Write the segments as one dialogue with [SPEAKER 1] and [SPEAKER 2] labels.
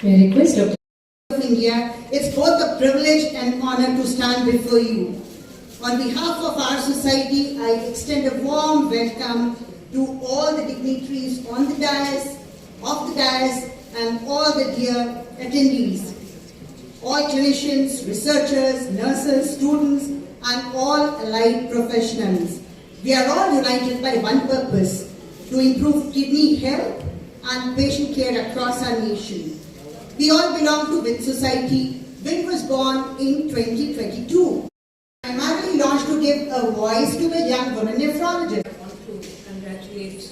[SPEAKER 1] May I request Dr.
[SPEAKER 2] of India, it's both a privilege and honor to stand before you. On behalf of our society, I extend a warm welcome to all the dignitaries on the dais, off the dais, and all the dear attendees. All clinicians, researchers, nurses, students, and all allied professionals. We are all united by one purpose, to improve kidney health and patient care across our nation. We all belong to WIN Society. WIN was born in 2022. Primarily launched to give a voice to the young women nephrologists.
[SPEAKER 3] I want to congratulate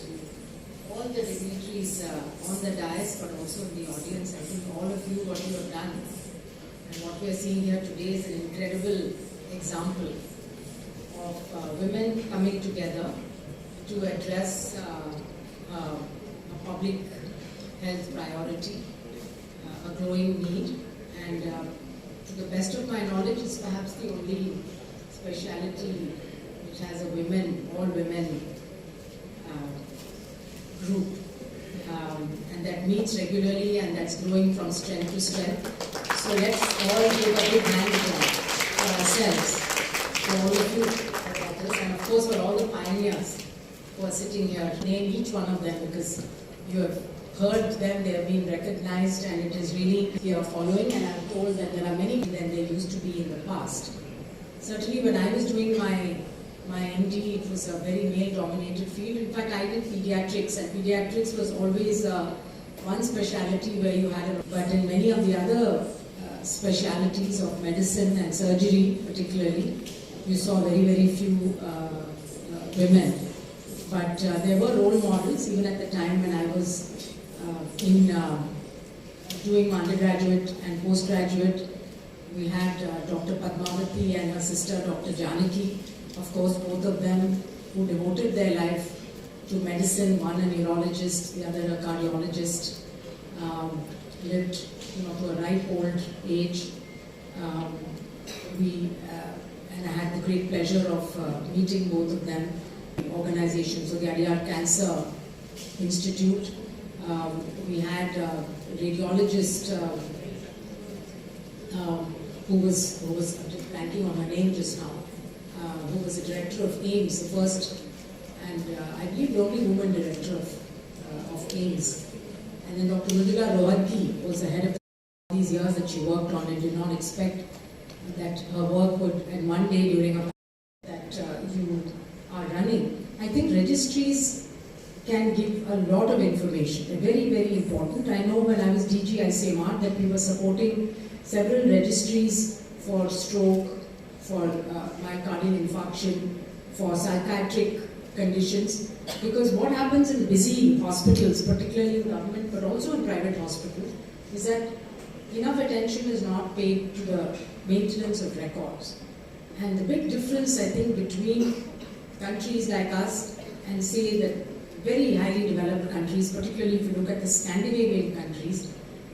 [SPEAKER 3] all the dignitaries on the dais, but also in the audience. I think all of you, what you have done, and what we are seeing here today is an incredible example of women coming together to address a public health priority, a growing need, and to the best of my knowledge, it's perhaps the only speciality which has a all women group, and that meets regularly and that's growing from strength to strength. So let's all give a big hand for ourselves, for all of you, for others, and of course for all the pioneers who are sitting here. Name each one of them because you have heard them, they have been recognized, and it is really here following, and I'm told that there are many than there used to be in the past. Certainly when I was doing my MD, it was a very male-dominated field. In fact, I did pediatrics, and pediatrics was always one specialty where you had but in many of the other specialities of medicine and surgery particularly, you saw very, very few women. But there were role models even at the time when I was doing my undergraduate and postgraduate. We had Dr. Padmavati and her sister Dr. Janaki, of course both of them who devoted their life to medicine, one a neurologist, the other a cardiologist, lived to a ripe old age. And I had the great pleasure of meeting both of them. Organization, so the Adyar Cancer Institute. We had a radiologist who was blanking on her name just now, who was the director of AIIMS, the first and I believe the only woman director of AIIMS. And then Dr. Mridula Rohatgi was the head of these years that she worked on, and did not expect that her work would, and one day during a that you are running. I think registries can give a lot of information. They're very, very important. I know when I was DG ICMR that we were supporting several registries for stroke, for myocardial infarction, for psychiatric conditions, because what happens in busy hospitals, particularly in government but also in private hospitals, is that enough attention is not paid to the maintenance of records. And the big difference, I think, between countries like us and say that very highly developed countries, particularly if you look at the Scandinavian countries,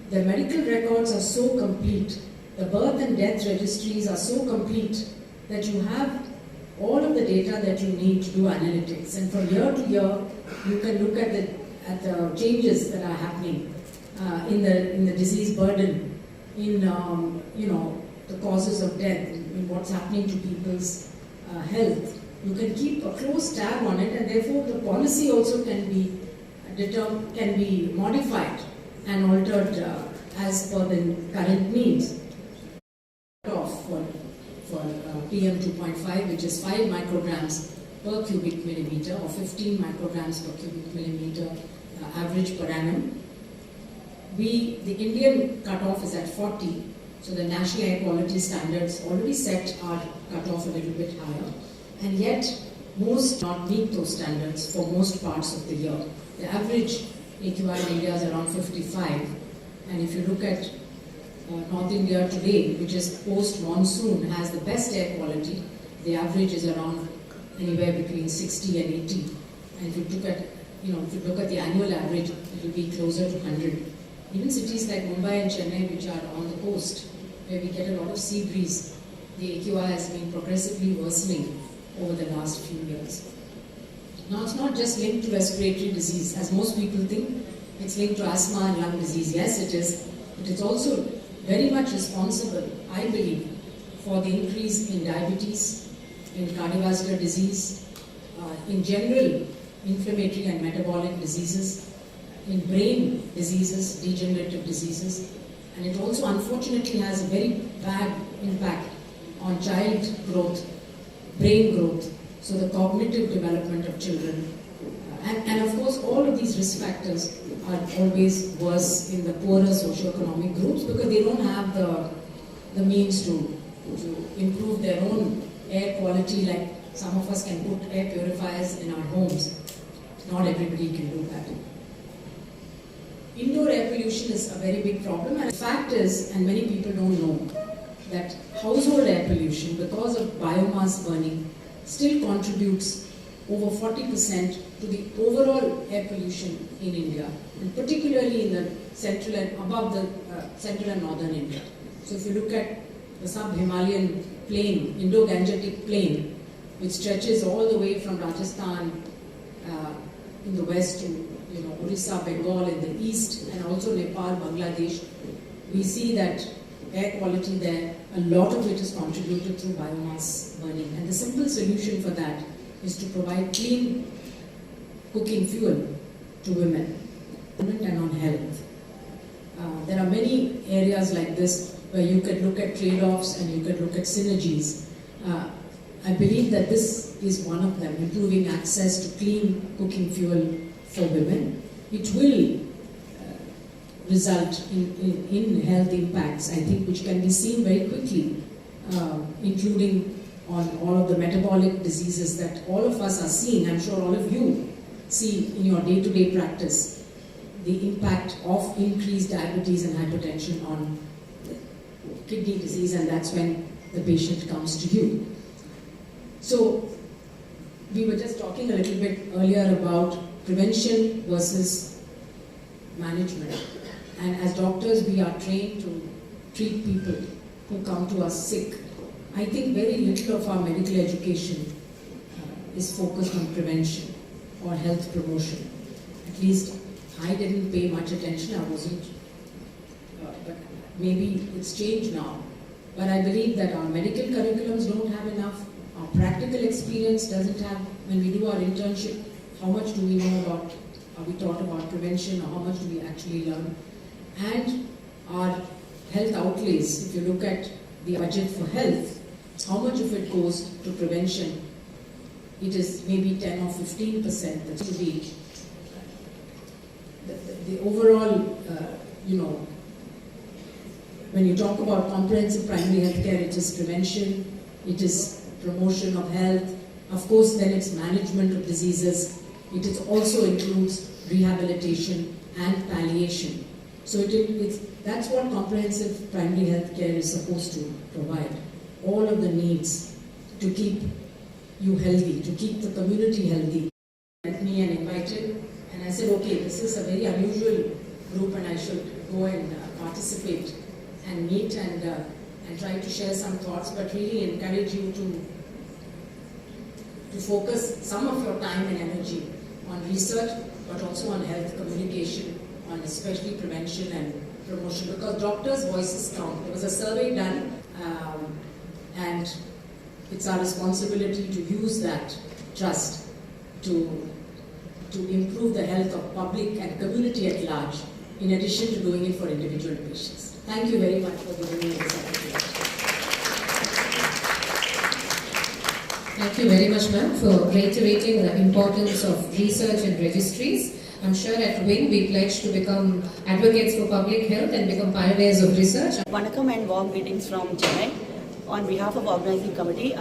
[SPEAKER 3] the medical records are so complete, the birth and death registries are so complete that you have all of the data that you need to do analytics. And from year to year, you can look at the changes that are happening in the disease burden, in the causes of death, in what's happening to people's health. You can keep a close tab on it, and therefore the policy also can be modified and altered as per the current needs. For PM 2.5, which is 5 micrograms per cubic millimeter or 15 micrograms per cubic millimeter average per annum. The Indian cutoff is at 40, so the national air quality standards already set our cutoff a little bit higher. And yet, most not meet those standards for most parts of the year. The average AQI in India is around 55. And if you look at North India today, which is post-monsoon, has the best air quality, the average is around anywhere between 60 and 80. And if you look at the annual average, it will be closer to 100. Even cities like Mumbai and Chennai, which are on the coast, where we get a lot of sea breeze, the AQI has been progressively worsening over the last few years. Now, it's not just linked to respiratory disease, as most people think. It's linked to asthma and lung disease. Yes, it is. It is also very much responsible, I believe, for the increase in diabetes, in cardiovascular disease, in general inflammatory and metabolic diseases, in brain diseases, degenerative diseases, and it also unfortunately has a very bad impact on child growth, brain growth, so the cognitive development of children. And of course, all of these risk factors are always worse in the poorer socioeconomic groups because they don't have the means to improve their own air quality like some of us can put air purifiers in our homes. Not everybody can do that. Indoor air pollution is a very big problem, and the fact is, and many people don't know, that household air pollution, because of biomass burning, still contributes over 40% to the overall air pollution in India, and particularly in the central and above the central and northern India. So if you look at the sub-Himalayan plain, Indo-Gangetic plain, which stretches all the way from Rajasthan in the west to Orissa, Bengal in the east, and also Nepal, Bangladesh, we see that air quality there, a lot of it is contributed through biomass burning. And the simple solution for that is to provide clean cooking fuel to women and on health. There are many areas like this where you could look at trade-offs and you could look at synergies. I believe that this is one of them, improving access to clean cooking fuel for women. It will result in health impacts, I think, which can be seen very quickly, including on all of the metabolic diseases that all of us are seeing. I'm sure all of you see in your day-to-day practice the impact of increased diabetes and hypertension on kidney disease, and that's when the patient comes to you. So we were just talking a little bit earlier about prevention versus management. And as doctors, we are trained to treat people who come to us sick. I think very little of our medical education is focused on prevention or health promotion. At least I didn't pay much attention, I wasn't, but maybe it's changed now. But I believe that our medical curriculums don't have enough, our practical experience doesn't have. When we do our internship, how much do we know about, are we taught about prevention, or how much do we actually learn? And our health outlays, if you look at the budget for health, how much of it goes to prevention? It is maybe 10 or 15% that to be the overall, when you talk about comprehensive primary health care, it is prevention, it is promotion of health, of course then it's management of diseases, it also includes rehabilitation and palliation. So that's what comprehensive primary health care is supposed to provide. All of the needs to keep you healthy, to keep the community healthy. Met me and invited, and I said, okay, this is a very unusual group and I should go and participate and meet and try to share some thoughts, but really encourage you to focus some of your time and energy on research, but also on health communication, on especially prevention and promotion, because doctors' voices count. There was a survey done, and it's our responsibility to use that trust to improve the health of public and community at large, in addition to doing it for individual patients. Thank you very much for giving me this opportunity.
[SPEAKER 1] Thank you very much, ma'am, for reiterating the importance of research and registries. I'm sure at WING we pledge to become advocates for public health and become pioneers of research.
[SPEAKER 4] Vanakkam and warm greetings from Chennai. On behalf of organizing committee,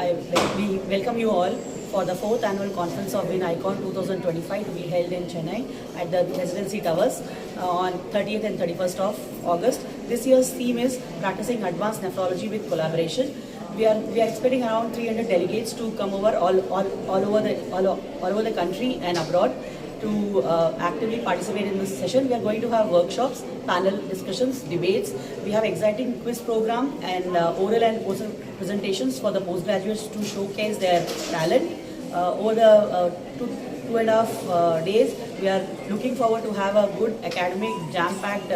[SPEAKER 4] we welcome you all for the 4th annual conference of WIN ICON 2025 to be held in Chennai at the Residency Towers on 30th and 31st of August. This year's theme is practicing advanced nephrology with collaboration. We are expecting around 300 delegates to come over all over the country and abroad to actively participate in this session. We are going to have workshops, panel discussions, debates. We have exciting quiz program and oral and post presentations for the postgraduates to showcase their talent. Over the 2.5 days, we are looking forward to have a good academic jam-packed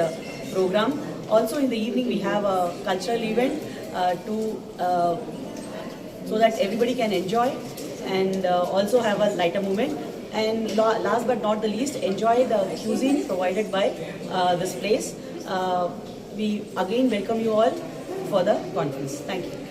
[SPEAKER 4] program. Also in the evening we have a cultural event so that everybody can enjoy and also have a lighter moment. And last but not the least, enjoy the cuisine provided by this place. We again welcome you all for the conference. Thank you.